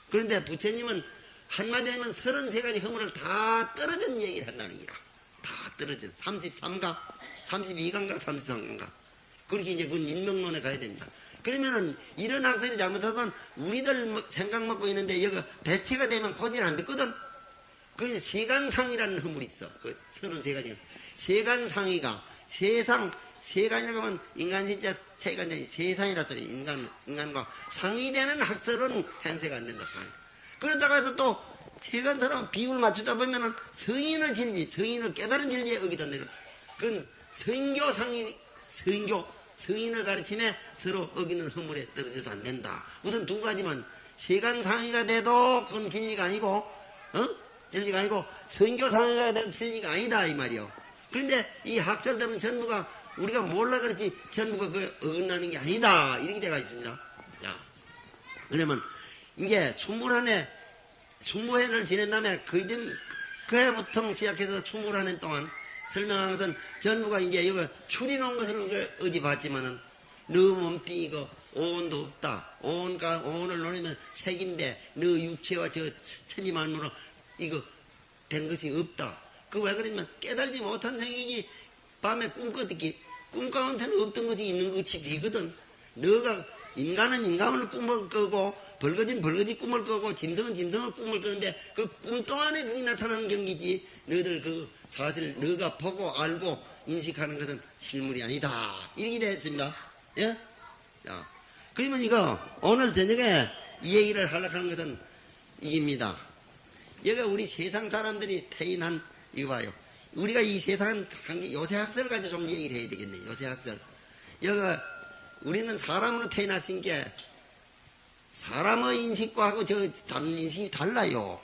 그런데 부처님은 한마디 하면 33가지 허물을 다 떨어진 얘기를 한다는 기라. 다 떨어진 33가, 32가인가 33가인가. 그렇게 이제 그건 인명론에 가야 됩니다. 그러면은 이런 학설이 잘못하면 우리들 생각 먹고 있는데 여기 배치가 되면 고지를 안 듣거든. 그 세간상이라는 허물이 있어. 그 33가지. 세간상이가 세간이라고 하면 인간 진짜 세간이 세상이라 소리. 인간과 상이 되는 학설은 행세가 안 된다. 상이. 그러다가 해서 또 세간사람 비율 맞추다 보면은 성인의 진리, 성인의 깨달은 진리에 어기던데. 그건 성인의 가르침에 서로 어기는 허물에 떨어져도 안 된다. 우선 두 가지만 세간상의가 돼도 그건 진리가 아니고, 진리가 아니고 성교상의가 돼도 진리가 아니다 이 말이요. 그런데 이 학설들은 전부가 우리가 몰라 그렇지 전부가 그 어긋나는 게 아니다 이렇게 돼가 있습니다. 자, 그러면 이제 20회를 지낸 다음에 그 해부터 시작해서 21해 동안 설명한 것은 전부가 이제 이거 추리놓은 것을 어디 봤지만은 너 몸뚱이 이거 오온도 없다. 오온을 놓으면 색인데 너 육체와 저 천지만으로 이거 된 것이 없다. 그 왜 그러냐면 깨달지 못한 생각이 밤에 꿈 가운데는 없던 것이 있는 것이 비거든. 너가 인간은 인간을 꿈을 꾸고 벌거진 꿈을 꾸고 짐승은 짐승의 꿈을 꾸는데 그 꿈 동안에 그게 나타나는 경기지. 너희들 그 사실 너가 보고 알고 인식하는 것은 실물이 아니다. 이렇게 됐습니다. 예? 자, 그러면 이거 오늘 저녁에 이 얘기를 하려고 하는 것은 이깁니다. 여기가 우리 세상 사람들이 태인한 이거 봐요. 우리가 이 세상 요새 학설 가지고 좀 얘기를 해야 되겠네. 요새 학설. 여기가 우리는 사람으로 태어났으니까 사람의 인식과 하고 다른 인식이 달라요.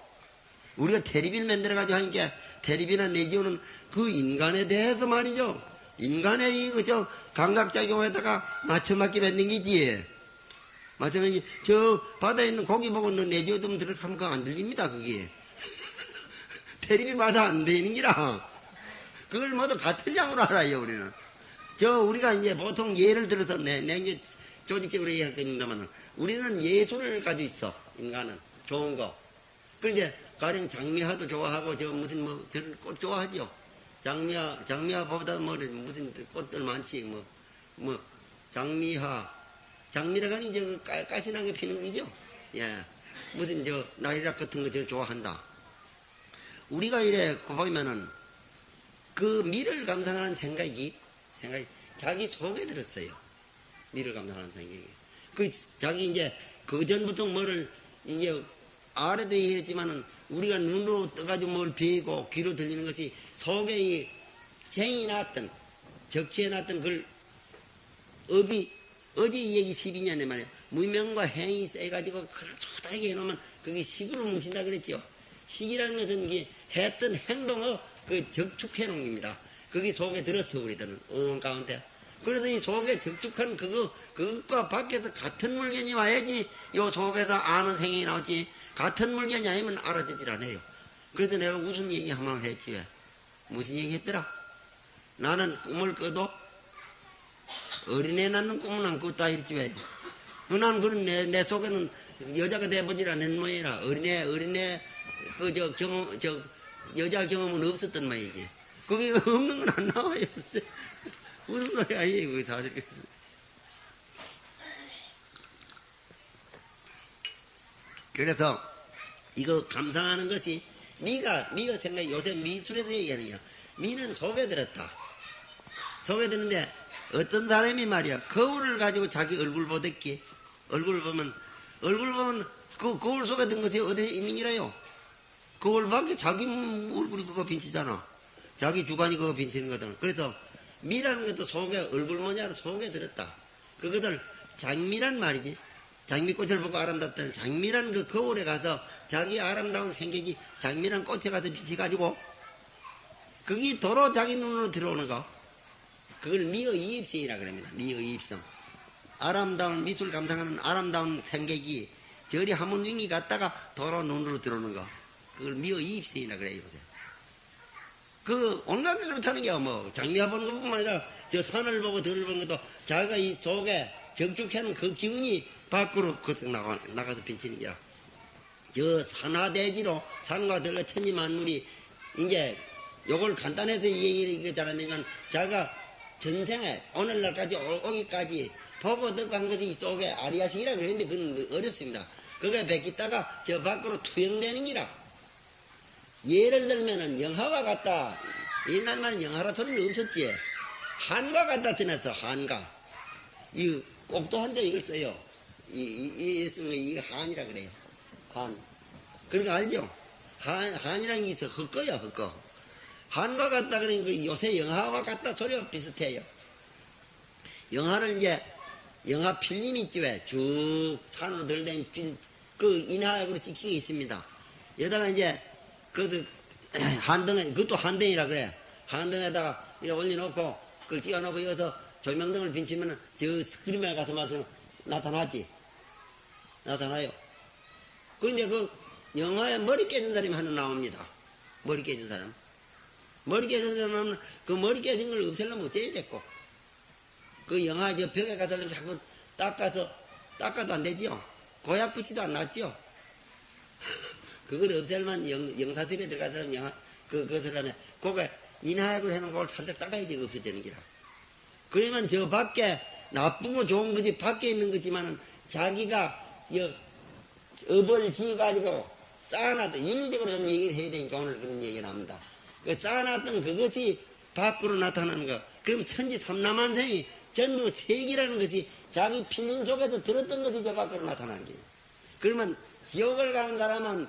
우리가 테레비를 만들어가지고 하니까 테레비나 내지오는 그 인간에 대해서 말이죠. 인간의 감각작용에다가 맞춰맞게 만든 기지. 맞춰맞게, 바다에 있는 고기 보고 내지오 좀 들어가면 그거 안 들립니다, 그게. 테레비마다 안 되는 기라. 그걸 모두 같은 양으로 알아요, 우리는. 우리가 이제 보통 예를 들어서, 내가 이제 조직적으로 얘기할 겁니다만, 우리는 예술을 가지고 있어, 인간은. 좋은 거. 그런데, 가령 장미화도 좋아하고, 저런 꽃 좋아하죠. 장미화보다 무슨 꽃들 많지, 장미라고 하니 가시나게 피는 거죠. 예. 무슨 나이락 같은 거 저를 좋아한다. 우리가 이래 보면은, 그 미를 감상하는 생각이 자기 속에 들었어요. 미를 감상하는 생각이. 자기 이제, 그 전부터 뭐를, 이제, 아래도 얘기했지만은, 우리가 눈으로 떠가지고 뭘 비고 귀로 들리는 것이 속에 이 쟁이 났던, 적시해 놨던 그걸 어제 이 얘기 12년에 말이야. 무명과 행이 세가지고 그걸 소다하게 해놓으면 그게 식으로 뭉친다 그랬죠. 식이라는 것은 이게 했던 행동을 적축해 놓은 겁니다. 그게 속에 들었어, 우리들은. 온 가운데. 그래서 이 속에 적축한 그것과 밖에서 같은 물건이 와야지 요 속에서 아는 생각이 나오지. 같은 물건이 아니면 알아듣질 않아요. 그래서 내가 무슨 얘기 한번 했지, 왜? 무슨 얘기 했더라? 나는 꿈을 꿔도 어린애 낳는 꿈은 안 꿨다, 이랬지, 왜? 나는 그런 내 속에는 여자가 돼보질 않는 모양이라. 어린애, 여자 경험은 없었던 모양이지. 그게 없는 건 안 나와요. 무슨 소리 아니에요, 그게 다 들겠어. 그래서 이거 감상하는 것이 미가 생각이 요새 미술에서 얘기하는 거야. 미는 속에 들었다. 속에 드는데 어떤 사람이 말이야 거울을 가지고 자기 얼굴 보댔기. 얼굴 보면 그 거울 속에 든 것이 어디에 있는 기라요. 거울 밖에 자기 얼굴이 그거 빈치잖아. 자기 주관이 그거 빈치는 거잖아. 그래서 미라는 것도 속에 얼굴 모양으로 속에 들었다. 그것을 장미란 말이지. 장미꽃을 보고 아름답다는 장미란 그 거울에 가서 자기 아름다운 생각이 장미란 꽃에 가서 비치가지고 그게 도로 자기 눈으로 들어오는 거. 그걸 미의입성이라 그럽니다. 미의입성. 아름다운 미술 감상하는 아름다운 생각이 저리 한문윙이 갔다가 도로 눈으로 들어오는 거. 그걸 미의입성이라 그래요. 온갖 게 그렇다는 게 장미화 보는 것뿐만 아니라 저 산을 보고 들을 보는 것도 자기가 이 속에 적축하는 그 기운이 밖으로 나가서 빈치는 거야. 저 산화대지로 산과 들과 천지만물이 이제 요걸 간단해서 얘기를 잘하지만 자가 전생에 오늘날까지 오기까지 보고 듣고 한 것이 속에 아리아식이라고 그랬는데 그건 어렵습니다. 그게 베끼다가 저 밖으로 투영되는 기라. 예를 들면은 영하와 같다. 옛날만 영하라 소리는 없었지. 한과 같다 지냈어. 한과. 이 꼭도 한데 이걸 써요. 이 한이라 그래요. 한. 그러니까 알죠? 한이라는 게 있어. 헛거야, 헛거. 한과 같다 그러니까 요새 영하와 같다 소리와 비슷해요. 영하를 이제, 영하 필름 있지 왜? 쭉 산으로 들다니면 그 인하역으로 찍힌 게 있습니다. 여기다가 이제, 한등에, 그것도 한등이라 그래. 한등에다가 이렇게 올려놓고, 그걸 띄워놓고 여기서 조명등을 비치면은 저 스크린에 가서 마저 나타나지. 나타나요. 그런데 그 영화에 머리 깨진 사람이 하나 나옵니다. 머리 깨진 사람. 머리 깨진 사람은 그 머리 깨진 걸 없애려면 어째야 됐고. 그 영화 저 벽에 가서 자꾸 닦아도 안 되지요. 고약 붙이도 안 낫죠. 그걸 없앨만 영사실에 들어가서 영화, 그 사람에, 그거 인하약으로 해놓은 걸 살짝 닦아야지 없어지는 기라. 그러면 저 밖에 나쁘고 좋은 거지 밖에 있는 거지만은 자기가 업을 지어가지고 쌓아놨던, 윤리적으로 좀 얘기를 해야 되니까 오늘 그런 얘기를 합니다. 그 쌓아놨던 그것이 밖으로 나타나는 거. 그럼 천지 삼라만생이 전부 색이라는 것이 자기 필린 속에서 들었던 것이 저 밖으로 나타나는 거예요. 그러면 지옥을 가는 사람은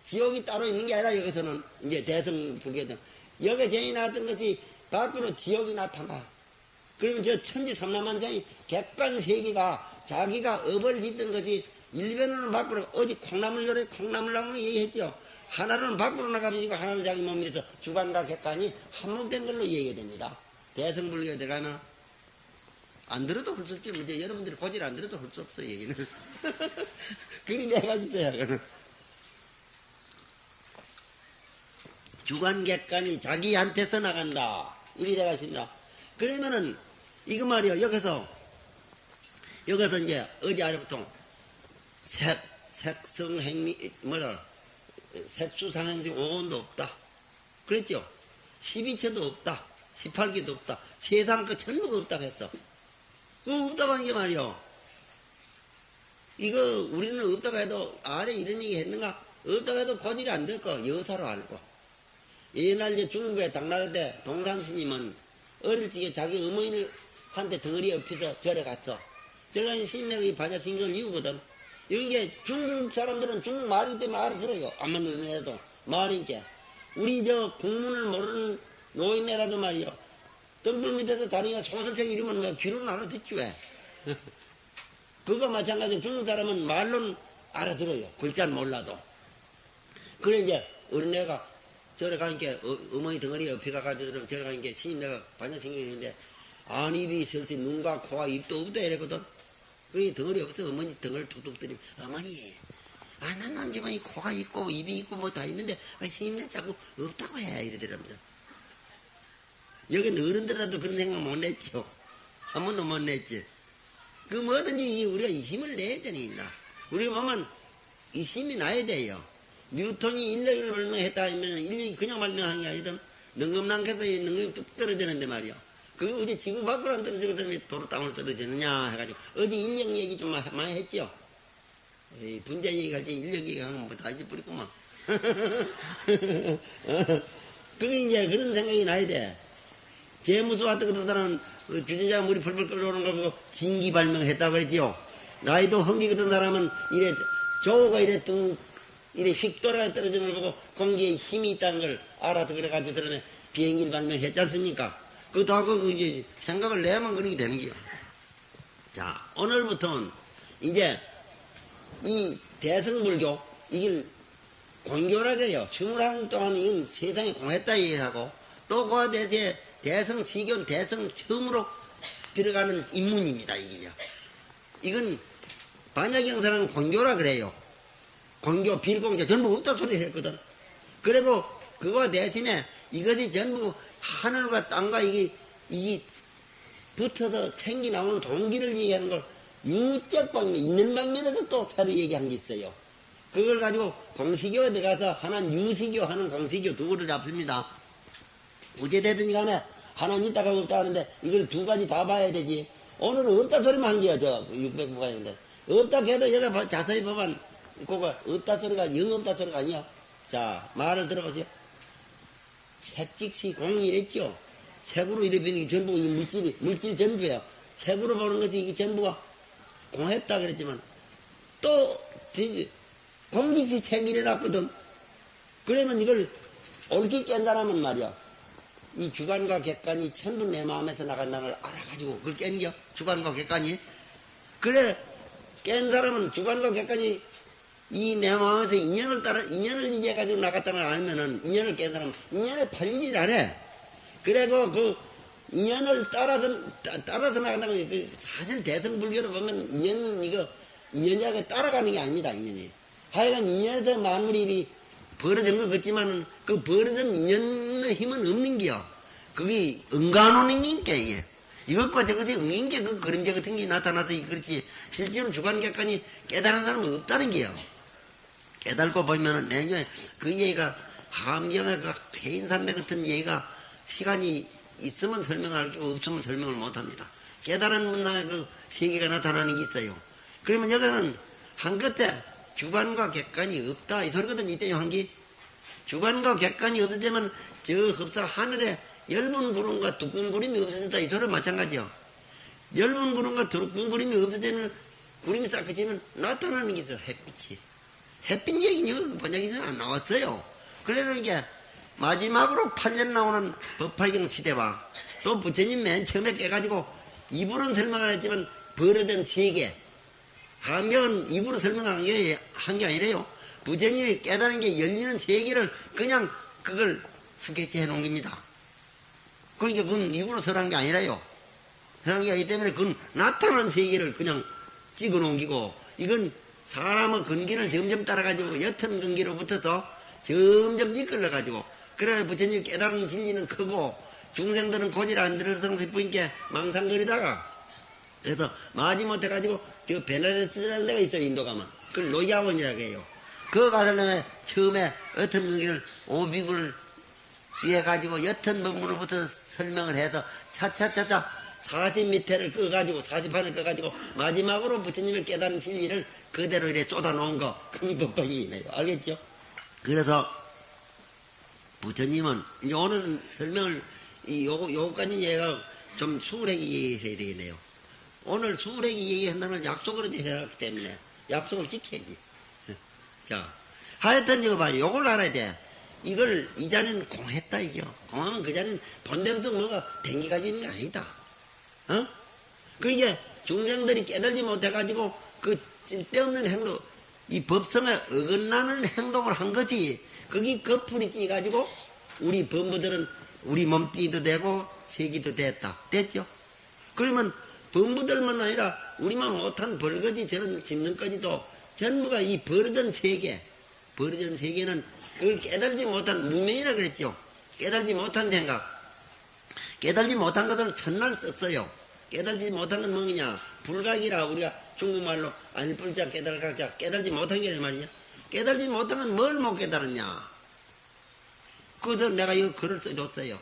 지옥이 따로 있는 게 아니라 여기서는 이제 대성불교죠. 여기 전에 나왔던 것이 밖으로 지옥이 나타나. 그러면 저 천지 삼라만생이 객관세계가 자기가 업을 짓던 것이 일변으로는 밖으로 어디 콩나물 요래 콩나물 나무는 얘기했죠. 하나로는 밖으로 나가면 하나는 자기 몸에서 주관과 객관이 한몫된 걸로 얘기됩니다. 대성불교에 들어가면 안 들어도 할 수 없지. 이제 여러분들이 고지를 안 들어도 할 수 없어 얘기는. 그리 내가 있어요. 그는 주관객관이 자기한테서 나간다. 이리 내가 있습니다. 그러면은 이거 말이요. 여기서 이제 어제 아래부터 색성행미 색수상행식 5원도 없다. 그랬죠? 12처도 없다. 18개도 없다. 세상 거 전부가 없다고 했어. 그거 없다고 하는 게 말이요. 이거 우리는 없다고 해도 아래 이런 얘기 했는가? 없다고 해도 고질이 안 될 거 여사로 알고. 옛날 이제 중국의 당나라 때 동산스님은 어릴 적에 자기 어머니한테 덩어리 엎혀서 절에 갔어. 절에 가서 스님네가 이 반야신경을 이우거든. 여기 중국 사람들은 중국 말이기 때문에 알아들어요. 아무리 해도 말이니까. 우리 저 국문을 모르는 노인네라도 말이요. 덤불 밑에서 다니가 소설책 이름은 왜 귀로는 알아듣지 왜? 그거 마찬가지로 중국 사람은 말로는 알아들어요. 글자는 몰라도. 그래 이제 어린애가 절에 가니까 어머니 덩어리 옆에 가가지고 절에 가니까 스님 내가 반야신경이 있는데 안입이 설치 눈과 코와 입도 없다 이랬거든. 그 덩어리 없어. 어머니 덩어리를 툭툭 때리면 어머니 난 집안이 코가 있고 입이 있고 뭐 다 있는데 스님네 자꾸 없다고 해 이러더랍니다. 여긴 어른들라도 그런 생각 못 냈죠. 한 번도 못 냈지. 그 뭐든지 우리가 이 힘을 내야 되니까. 우리가 보면 이 힘이 나야 돼요. 뉴턴이 인력을 발명했다 하면 인력이 그냥 발명한 게 아니든 능금난께서 능금이 뚝 떨어지는데 말이야. 그게 어디 지구 밖으로 안 떨어지거든 왜 도로 땅으로 떨어지느냐 해가지고 어디 인력 얘기 좀 많이 했죠. 분자 얘기할 때 인력 얘기하면 뭐 다 잊어버리구만. 그게 이제 그런 생각이 나야 돼. 제무수 같은 그런 사람은 주전자가 물이 펄펄 끓어오는 걸 보고 진기 발명했다고 그랬지요. 나이도 흥기 같은 사람은 이래 조우가 이래 휙 돌아가 떨어지는 걸 보고 공기에 힘이 있다는 걸 알아서 그래가지고 그러면 비행기를 발명했지 않습니까? 그것도 하고 이제 생각을 내야만 그런 게 되는 거야. 자, 오늘부터는 이제 이 대성불교, 이걸 공교라 그래요. 21년 동안 이건 세상에 공했다 얘기하고 또 그 대세 대성시견 대성 처음으로 들어가는 인문입니다. 이게요. 이건 반야경사는 공교라 그래요. 공교, 빌공자 전부 없다 소리를 했거든. 그리고 그거 대신에 이것이 전부 하늘과 땅과 이게 붙어서 생기 나오는 동기를 얘기하는 걸 유적 방면, 있는 방면에서 또 새로 얘기한 게 있어요. 그걸 가지고 공식교에 들어가서 하나는 유식교, 하나는 공식교 두 개를 잡습니다. 어찌되든 간에 하나는 있다가 없다 하는데 이걸 두 가지 다 봐야 되지. 오늘은 없다 소리만 한 게요, 저 600부가인데. 없다 해도 여기 자세히 보면 그거 없다 소리가 영 없다 소리가 아니야. 자, 말을 들어보세요. 색직시 공이랬죠. 색으로 이래보니 이 전부 이 물질 전부야. 색으로 보는 것이 이 전부가 공했다 그랬지만 또 공직시 색이래놨거든. 그러면 이걸 옳게 깬다라면 말이야. 이 주관과 객관이 전부 내 마음에서 나간다는 걸 알아가지고 그걸 깬겨. 주관과 객관이. 그래 깬 사람은 주관과 객관이 이 내 마음에서 인연을 이제가지고 나갔다는 걸 알면은 인연을 깬 사람은 인연에 팔리질 않아. 그래도 그 인연을 따라서 나간다는 건 사실 대승불교로 보면 인연자가 따라가는 게 아닙니다, 인연이. 하여간 인연에서 만물이 벌어진 것 같지만은 그 벌어진 인연의 힘은 없는 게요. 그게 응가노는 게 이게. 이것과 저것이 응인 게 그 그림자 같은 게 나타나서 그렇지. 실제로 주관객관이 깨달은 사람은 없다는 게요. 깨달고 보면은 내년에 그 얘기가 함경의 그 개인산매 같은 얘기가 시간이 있으면 설명할 게 없으면 설명을 못 합니다. 깨달은 문상에 그 세계가 나타나는 게 있어요. 그러면 여기는 한 끝에 주관과 객관이 없다. 이 소리거든, 이때 한기. 주관과 객관이 없어지면 저 흡사 하늘에 엷은 구름과 두꺼운 구름이 없어졌다. 이 소리는 마찬가지요. 엷은 구름과 두꺼운 구름이 없어지면 구름이 싹해지면 나타나는 게 있어요. 햇빛이. 햇빛 얘기는 번역에서는 안 나왔어요. 그러니까 마지막으로 8년 나오는 법화경 시대와 또 부처님 맨 처음에 깨가지고 입으로는 설명을 했지만 벌어진 세계. 한경은 입으로 설명한 게 아니래요. 부처님이 깨달은 게 열리는 세계를 그냥 그걸 스케치해 놓은 겁니다. 그러니까 그건 입으로 설한 게 아니라요. 그런 게 아니기 때문에 그건 나타난 세계를 그냥 찍어 놓은 기고, 이건 사람의 근기를 점점 따라가지고 옅은 근기로 붙어서 점점 이끌어가지고, 그래 부처님 깨달은 진리는 크고 중생들은 고지를 안 들어서 싶으니까 망상거리다가 그래서 마지못해가지고 저 베나레스라는 데가 있어요. 인도 가면 그걸 노야원이라고 해요. 그 가서는 처음에 어떤 근기를 오비구를 위해 가지고 옅은 법문으로부터 설명을 해서 차차차차 40미터를 꺼가지고 40판을 꺼가지고 마지막으로 부처님의 깨달은 진리를 그대로 이렇게 쏟아놓은 거, 그게 법방이네요. 알겠죠? 그래서 부처님은 이제 오늘 설명을 요거까지 얘가 좀 수월하게 얘기해야 되겠네요. 오늘 수월하게 얘기한다는 약속을 해놨기 때문에 약속을 지켜야지. 자, 하여튼 이거 봐요. 요걸 알아야 돼. 이걸 이 자리는 공했다 이겨. 공하면 그 자리는 본됨도 뭐가 댕기가지고 있는 게 아니다. 어? 그러니까 중생들이 깨달지 못해가지고 그 쓸데없는 행동, 이 법성에 어긋나는 행동을 한 거지. 그게 거풀이 찌가지고 우리 범부들은 우리 몸뚱이도 되고 세기도 됐다. 됐죠? 그러면 범부들만 아니라 우리만 못한 벌거지 저런 짚는거지도 전부가 이 벌어진 세계, 벌어진 세계는 그걸 깨달지 못한 무명이라 그랬죠. 깨달지 못한 생각. 깨달지 못한 것을 첫날 썼어요. 깨달지 못한 건 뭐냐? 불각이라 우리가 중국말로 알불자 깨달각자 깨달지 못한 게 말이냐? 깨달지 못한 건 뭘 못 깨달았냐? 그래서 내가 이거 글을 써줬어요.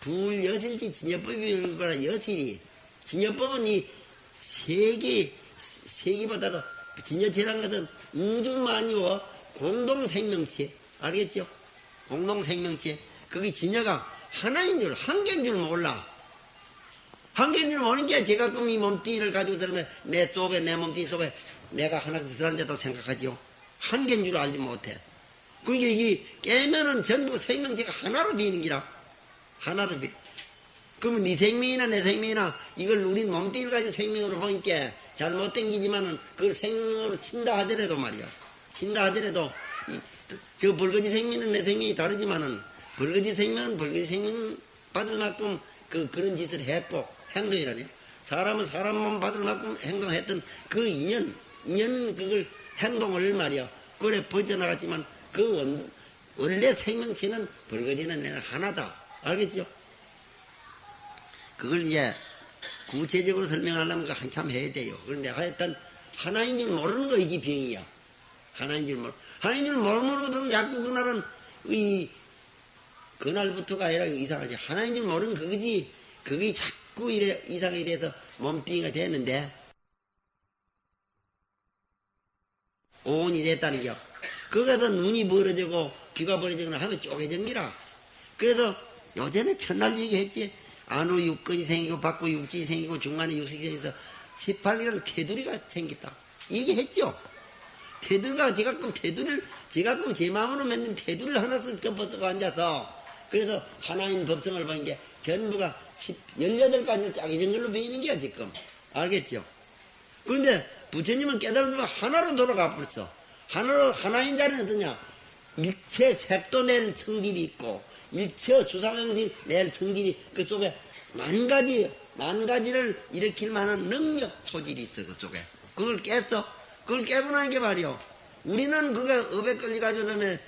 불여실지 진여법이 거라 여실이. 진여법은 이 세계보다도 진여체란 것은 우주만유어 공동생명체. 알겠죠? 공동생명체. 그게 진여가 하나인 줄, 한 개인 줄 몰라. 한 개인 줄 모르는 게 제가 그럼 이 몸뚱이를 가지고 들으면 내 속에, 내 몸뚱이 속에 내가 하나 들어앉았다고 생각하지요. 한 개인 줄 알지 못해. 그러니까 이게 깨면은 전부 생명체가 하나로 비는 기라. 하나로 비. 그러면 네 생명이나 내 생명이나 이걸 우리 몸뚱이를 가지고 생명으로 보니까 잘못된 기지만은 그걸 생명으로 친다 하더라도 말이야. 친다 하더라도 저 벌거지 생명은 내 생명이 다르지만은 벌거지 생명은 벌거지 생명 받을 만큼 그런 짓을 했고 행동이라네. 사람은 사람 몸 받을 만큼 행동했던 그 인연 그걸 행동을 말이야. 그래 벗어나갔지만 그 원래 생명체는 벌거지는 내가 하나다. 알겠죠? 그걸 이제 구체적으로 설명하려면 한참 해야 돼요. 그런데 하여튼 하나인 줄 모르는 거 이게 병이야. 하나인 줄 모르. 하나님을 모르면 자꾸 그날은 그날부터가 아니라 이상하지. 하나님 줄 모르는 그거지. 그게 자꾸 이상하게 돼서 몸뚱이가 되는데, 오온이 됐다는 겨. 거기서 눈이 멀어지고 귀가 멀어지거나 하면 쪼개진 기라. 그래서 요전에 첫날 얘기했지. 안후 육근이 생기고 밖구 육진이 생기고 중간에 육식이 생겨서 18이라는 테두리가 생겼다. 얘기했죠. 테두리가 제가끔 제 마음으로 만든 테두리를 하나씩 덮어쓰고 앉아서 그래서 하나님 법성을 보는 게 전부가 18가지를 짜게진 걸로 보이는 게야 지금. 알겠죠? 그런데 부처님은 깨달으면 하나로 돌아가 버렸어. 하나인 자리는 어떠냐? 일체 색도 낼 성질이 있고, 일체 수상형식 낼 성질이 그 속에 만 가지를 일으킬 만한 능력, 소질이 있어, 그 속에. 그걸 깼어. 그걸 깨고 나는 게 말이요. 우리는 그게 업에 끌려가지고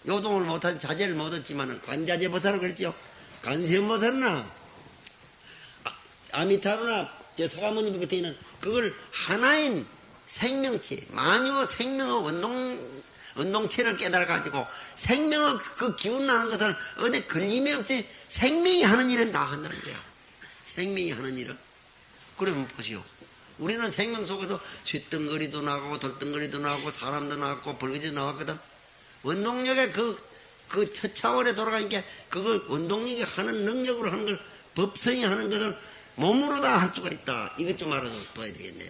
요동을 못하지, 자제를 못했지만은, 관자재 보살을 그랬죠. 관세음 보살이나, 아미타루나, 서가모니 같은 경우는 그걸 하나인 생명체, 만유의 생명의 운동체를 깨달아가지고 생명의 그 기운 나는 것을 어디 걸림이 없이 생명이 하는 일은 다 한다는 거야. 생명이 하는 일은. 그러면 보시오. 우리는 생명 속에서 쇳덩거리도 나고 돌덩거리도 나고 사람도 나고 벌거지도 나왔거든. 운동력의 그 첫 차원에 돌아가니까 그거 운동력이 하는 능력으로 하는 걸 법성이 하는 것을 몸으로 다 할 수가 있다. 이것 좀 알아둬야 되겠네요.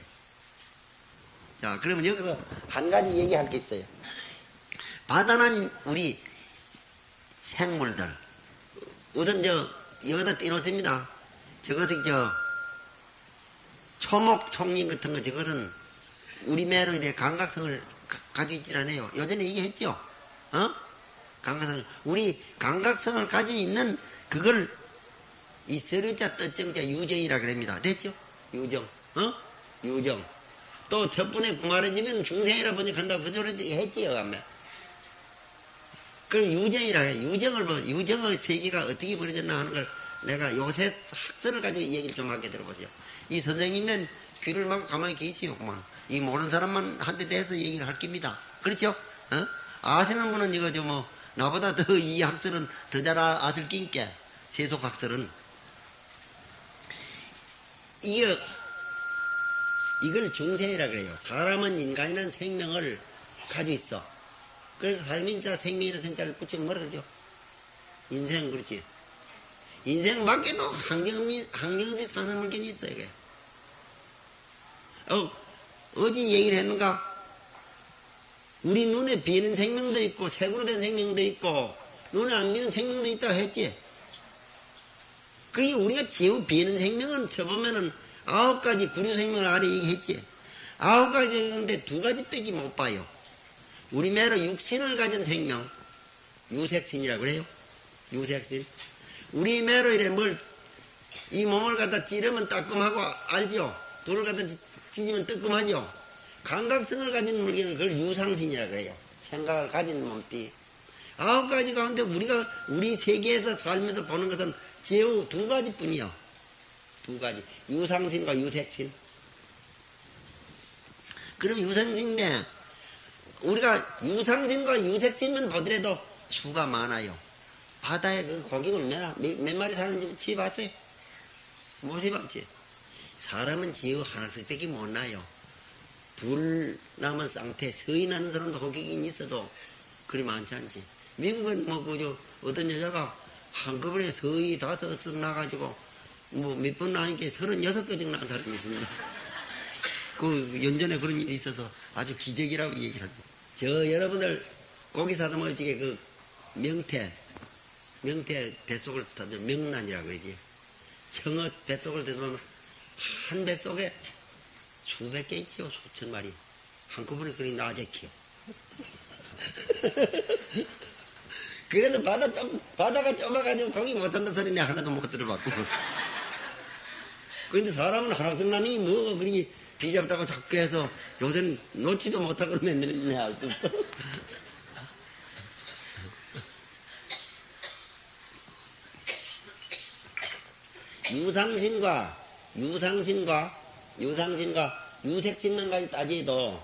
자, 그러면 여기서 한 가지 얘기할 게 있어요. 바다는 우리 생물들. 우선 여기다 띄놓습니다. 저것이 초목, 총린 같은 거, 저거는 우리 매로 이래 감각성을 가지고 있질 않아요. 요전에 얘기했죠? 감각성을. 우리 감각성을 가지고 있는 그걸 이 서류자, 뜻정자, 유정이라 그럽니다. 됐죠? 유정. 유정. 또 첫번에 구말해지면 중생이라 번역한다고 그 소리 했지요, 아마. 그럼 유정이라 해요. 유정의 세계가 어떻게 벌어졌나 하는 걸 내가 요새 학설을 가지고 얘기를 좀 하게 들어보세요. 이 선생님은 귀를 막고 가만히 계시오, 그만. 이 모르는 사람만 한테 대해서 얘기를 할 겁니다. 그렇죠? 아시는 분은 이거 나보다 더 이 학설은 더 잘 아실 낀게, 세속 학설은. 이걸 중생이라 그래요. 사람은 인간이라는 생명을 가지고 있어. 그래서 살민자 생명이라는 생자를 붙이면 뭐라 그러죠? 인생, 그렇지. 인생 밖에도 환경없이 사는 물건이 있어, 이게. 어디 얘기를 했는가? 우리 눈에 비는 생명도 있고, 색으로 된 생명도 있고, 눈에 안 비는 생명도 있다고 했지. 그게 우리가 지우 비는 생명은 쳐보면은 9가지 구류 생명을 아래 얘기했지. 9가지인데 2가지 빼기 못 봐요. 우리 매로 육신을 가진 생명, 유색신이라고 그래요. 유색신. 우리 매로 이 몸을 갖다 찌르면 따끔하고 알죠? 돌을 갖다 찢으면 뜨끔하죠? 감각성을 가진 물건은 그걸 유상신이라고 그래요. 생각을 가진 몸띠. 9가지 가운데 우리 세계에서 살면서 보는 것은 제우 2가지 뿐이요. 2가지. 유상신과 유색신. 그럼 유상신인데, 우리가 유상신과 유색신만 보더라도 수가 많아요. 바다에 그 고기를 몇 마리 사는지 지어봤어요? 못 지어봤지? 사람은 지어 하나씩 밖에 못 나요. 불 남은 상태, 서희 나는 사람도 고기긴 있어도 그리 많지 않지. 미국은 어떤 여자가 한꺼번에 서희 5쯤 나가지고 몇 번 나니까 36가지 난 사람이 있습니다. 그 연전에 그런 일이 있어서 아주 기적이라고 얘기를 합니다. 여러분들 고기 사다 먹을 적에 그 명태 뱃속을 타면 명란이라고 그러지. 청어 뱃속을 들어보면 한 뱃속에 수백 개 있지요. 수천 마리. 한꺼번에 그리 나제키요. 그래도 바다가 좁아가지고 고기 못 산다 소리 내가 하나도 못 들어봤고. 그런데 사람은 하락성난이 뭐가 그리 비잡다고 자꾸 해서 요새는 놓지도 못하고 맨날 알고. 유상신과 유색신만 가지고 따지도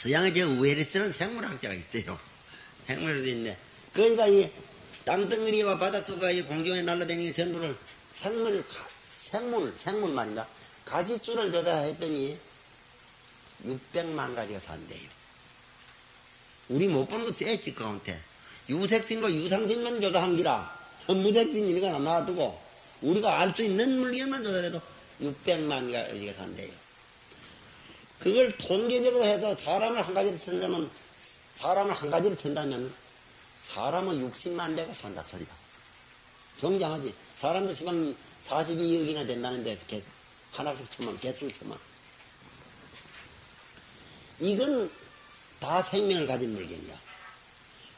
서양의 저 우에리스는 생물학자가 있어요. 생물학자가 있는데, 그러니까 이 땅덩어리와 바닷속과 이 공중에 날아다니는 전부를 생물 말인가? 가지수를 조사했더니 600만 가지가 산대요. 우리 못 보는 거 쎄지, 가운데. 유색신과 유상신만 조사한 기라. 무색신 이런 건 놔두고, 우리가 알 수 있는 물리만 조사해도 600만 가지가 산대요. 그걸 통계적으로 해서 사람을 한 가지를 천다면, 사람은 60만 대가 산다 소리다. 경장하지. 사람도 지금 42억이나 된다는데, 하나씩 천만, 개수 천만. 이건 다 생명을 가진 물건이야.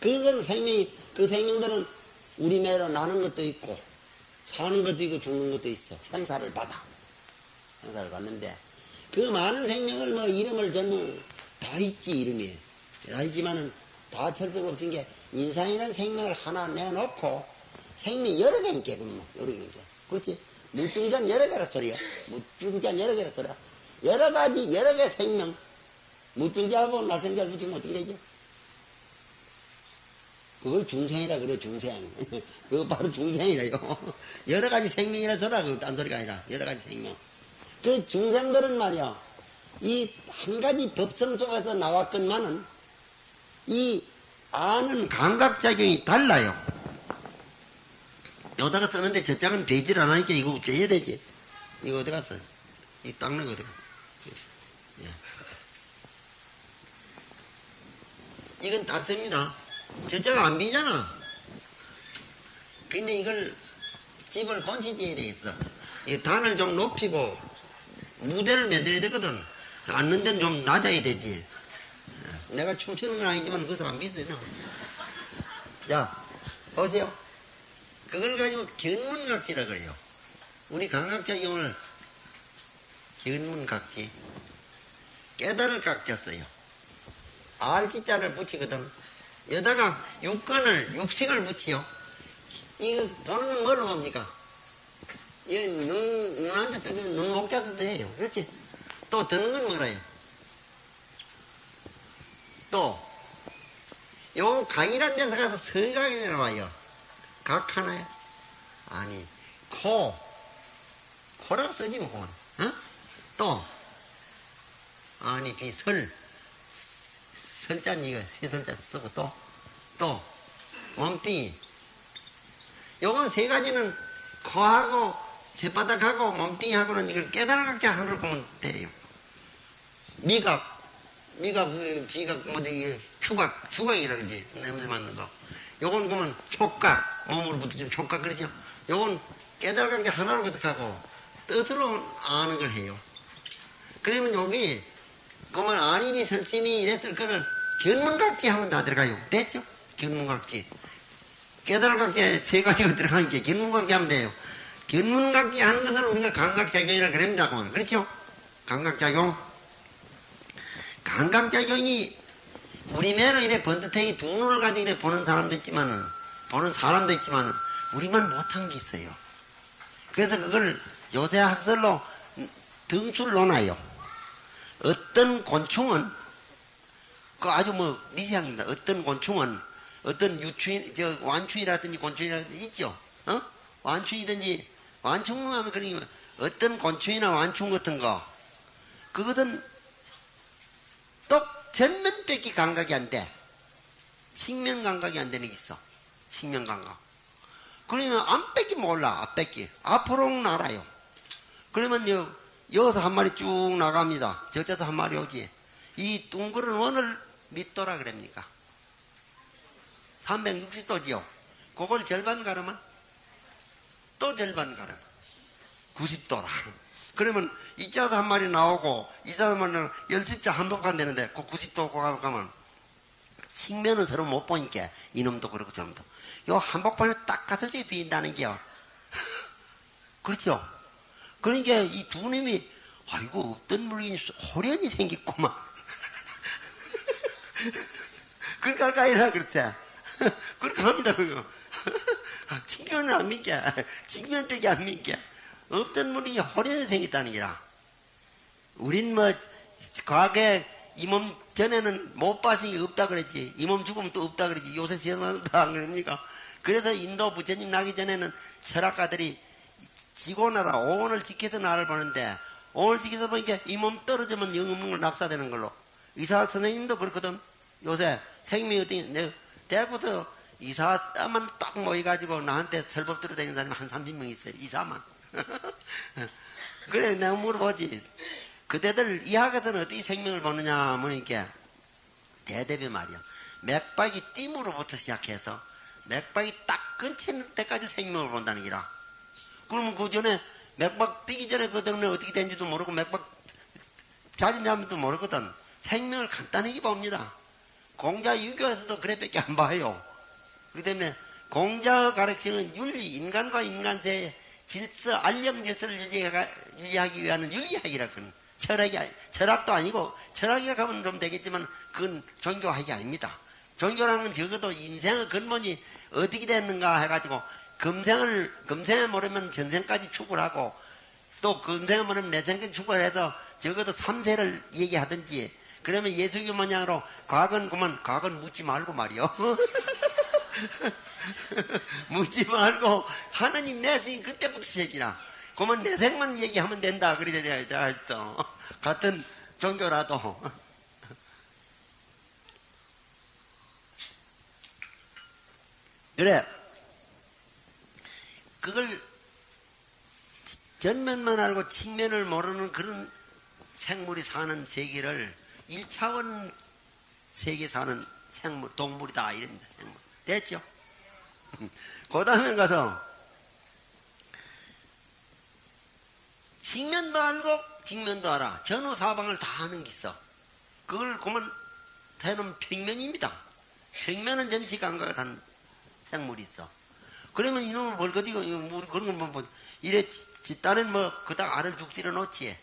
그 생명들은 우리 매로 나는 것도 있고, 사는 것도 있고, 죽는 것도 있어. 생사를 받아. 생사를 받는데, 그 많은 생명을 뭐 이름을 전부 다 있지, 이름이. 다 있지만은 다 찰 수가 없은 게, 인상이라는 생명을 하나 내놓고, 생명이 여러 개 있게, 여러 개 있게. 그렇지? 물중전 여러 개라 소리야. 물중전 여러 개라 소리야. 여러 가지, 여러 개 생명. 물중자하고 날생자를 붙이면 어떻게 되죠? 그걸 중생이라 그래, 중생. 그거 바로 중생이래요. 여러 가지 생명이라 소리야, 그거 딴 소리가 아니라. 여러 가지 생명. 그 중생들은 말이야, 이 한 가지 법성 속에서 나왔건만은, 이 아는 감각작용이 달라요. 여기다가 쓰는데 저짝은 되질 않으니까 이거 떼야 되지. 이거 어디 갔어? 이 닦는 거 어디 갔어? 예. 이건 닦습니다. 저자가 안 비잖아. 근데 이걸 집을 건치지어야 되겠어. 이 단을 좀 높이고 무대를 만들어야 되거든. 앉는 데는 좀 낮아야 되지. 내가 춤추는 건 아니지만 그것은 안 비싸요. 자, 보세요. 그걸 가지고 견문각지라 그래요. 우리 감각작용을 견문각지, 깨달을 각자 써요. 알지자를 붙이거든. 여다가 육식을 붙이요. 이거 보는 건 뭘로 봅니까? 이거 눈한자 뜨면 눈목자도 돼요. 그렇지? 또 듣는 건 뭐라요? 또, 요 각이란 데서 가서 서각이 내려와요. 각 하나요? 아니, 코라고 쓰지 뭐, 어? 또, 아니, 설자는 이거, 세설자 쓰고 또, 몸뚱이. 요건 세 가지는 코하고, 쇳바닥하고, 몸뚱이하고는 이걸 깨달각자 하나로 보면 돼요. 미각, 비각, 휴각이라 그러지. 냄새 맡는 거. 요건 보면 촉각, 몸으로 붙이면 촉각 그러죠. 요건 깨달각자 하나로 부탁하고, 뜻으로 아는 걸 해요. 그러면 여기, 그러면 안이니 설신이 이랬을 거는 견문각지 하면 다 들어가요. 됐죠? 견문각지. 깨달각지에 세 가지가 들어가니까 견문각지 하면 돼요. 견문각지 하는 것은 우리가 감각작용이라 그럽니다. 그렇죠? 감각작용. 감각작용이 우리 매로 이래 번듯하게 두 눈을 가지고 이래 보는 사람도 있지만은, 우리만 못한 게 있어요. 그래서 그걸 요새 학설로 등수를 놓아요. 어떤 곤충은, 그 아주 미세합니다. 어떤 곤충은, 어떤 완충이라든지 곤충이라든지 있죠? 완충 하면 그러니까 어떤 곤충이나 완충 같은 거, 그것은 똑 전면밖에 감각이 안 돼. 측면 감각이 안 되는 게 있어. 측면 감각. 그러면 앞밖에 몰라, 앞밖에. 앞으로는 알아요. 그러면 여기서 한 마리 쭉 나갑니다. 저쪽에서 한 마리 오지. 이 둥그런 원을 몇 도라 그럽니까? 360도지요. 그걸 절반 가르면 또 절반 가르면 90도라. 그러면 이자도 한 마리 나오고 이자도 한 마리 10자 한복한다는데 그 90도 가면 측면은 서로 못 보니까 이놈도 그렇고 저놈도 요 한복판에 딱 가서 비인다는 게요. 그렇죠? 그러니까 이 두 놈이 아이고 없던 물건이 호련히 생겼구만. 그렇게 할까 아니라 그렇대. 그렇게 합니다 그거. 측면은 안 믿게. 측면되게 안 믿게. 없던 물건이 호련히 생겼다는 게라. 우린 과거에 이 몸 전에는 못 봤으니 없다 그랬지. 이 몸 죽으면 또 없다 그랬지. 요새 세상다 안 그럽니까? 그래서 인도 부처님 나기 전에는 철학가들이 지고나라 오온을 지켜서 나를 보는데, 오온을 지켜서 보니까 이 몸 떨어지면 영음을 낙사되는 걸로. 의사 선생님도 그렇거든. 요새 생명이 어떻게, 대구서 이사만 딱 모여가지고 나한테 설법 들어다니는 사람이 한 30명 있어요. 이사만. 그래, 내가 물어보지. 그대들 이학에서는 어떻게 생명을 보느냐, 뭐니까 대대비 말이야. 맥박이 띠으로부터 시작해서 맥박이 딱 끊치는 때까지 생명을 본다는 기라. 그러면 그 전에 맥박 뛰기 전에 그들은 어떻게 된지도 모르고 맥박 자진자면도 모르거든. 생명을 간단하게 봅니다. 공자 유교에서도 그래밖에 안 봐요. 그렇기 때문에 공자가 가르치는 윤리, 인간과 인간세의 질서, 안녕 질서를 유지하기 위한 윤리학이라 그건 철학도 아니고, 철학이라 하면 좀 되겠지만 그건 종교학이 아닙니다. 종교라는 건 적어도 인생의 근본이 어떻게 됐는가 해가지고 금생을 모르면 전생까지 추구하고, 또 금생을 모르면 내생까지 추구해서 적어도 3세를 얘기하든지, 그러면 예수교 모양으로 과거는 그만, 과거는 묻지 말고 말이요. 묻지 말고 하느님 내생이 그때부터 얘기라. 그러면 내생만 얘기하면 된다. 그래야 돼야 했어. 같은 종교라도. 그래. 그걸 전면만 알고 측면을 모르는 그런 생물이 사는 세계를 1차원 세계 사는 생물, 동물이다. 이럽니다. 생물. 됐죠? 그 다음에 가서 측면도 알고 직면도 알아. 전후사방을 다 아는 게 있어. 그걸 보면 대는 평면입니다. 평면은 전치 감각을 한 생물이 있어. 그러면 이놈을 벌거지고 그런 걸 뭐 이래 뒷단은 뭐 그닥 알을 죽지를 놓지.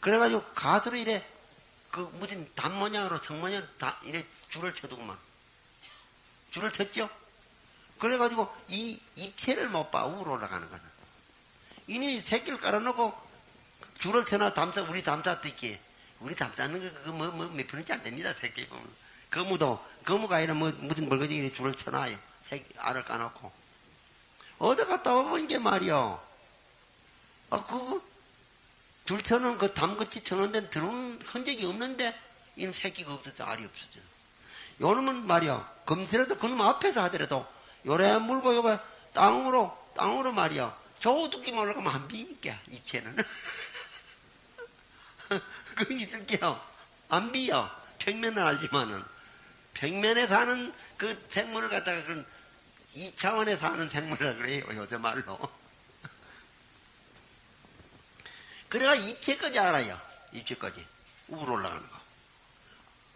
그래가지고 가수로 이래 그 무슨 단 모양으로 성 모양으로 다 이래 줄을 쳐두고만 줄을 쳤죠. 그래가지고 이 입체를 못 봐. 우로 올라가는 거는. 이놈이 새끼를 깔아놓고 줄을 쳐놔 우리 담쌌듯이. 우리 담쌌는 거 그거 몇 푼인지 안 됩니다. 새끼 보면. 거무가 아니라 무슨 벌거지게 줄을 쳐놔요. 새끼 알을 까놓고. 어디 갔다 와보면 이게 말이요. 그거 줄 쳐놓은 그 담같이 쳐놓은 데는 들어온 흔적이 없는데 이놈 새끼가 없어서 알이 없어져. 요놈은 말이요. 금세라도 그놈 앞에서 하더라도 요래 물고 요거 땅으로 말이요. 저두끼 올라가면 안 비니까, 입체는. 그건 있을게요. 안 비요. 평면은 알지만은. 평면에 사는 그 생물을 갖다가 그런 2차원에 사는 생물이라 그래요. 요새 말로. 그래가 입체까지 알아요. 입체까지. 우로 올라가는 거.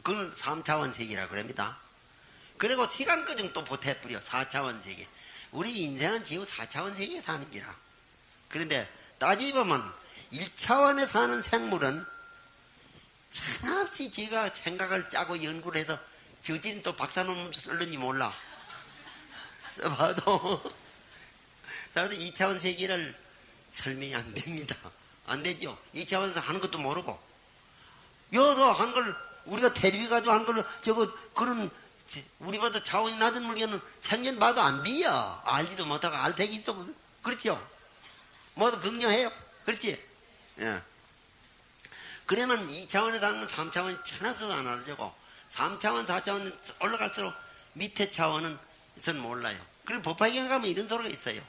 그건 3차원 세계라 그럽니다. 그리고 시간까지는 또 보태버려. 4차원 세계. 우리 인생은 지금 4차원 세계에 사는 기라. 그런데 따지보면 1차원에 사는 생물은 차없이 제가 생각을 짜고 연구를 해서 저지는 또 박사논문 쓸는지 몰라. 써봐도 2차원 세계를 설명이 안 됩니다. 안 되죠. 2차원에서 하는 것도 모르고 여기서 한 걸 우리가 대립해 가지고 한 걸 그런 우리보다 차원이 낮은 물건은 생전 봐도 안 비여. 알지도 못하고 알택이 있어. 그렇죠? 모두 긍정해요. 그렇지? 예. 그러면 2차원에 닿는 3차원이 천없어도 안 알려고 3차원, 4차원 올라갈수록 밑에 차원은 몰라요. 그리고 법화경에 가면 이런 소리가 있어요.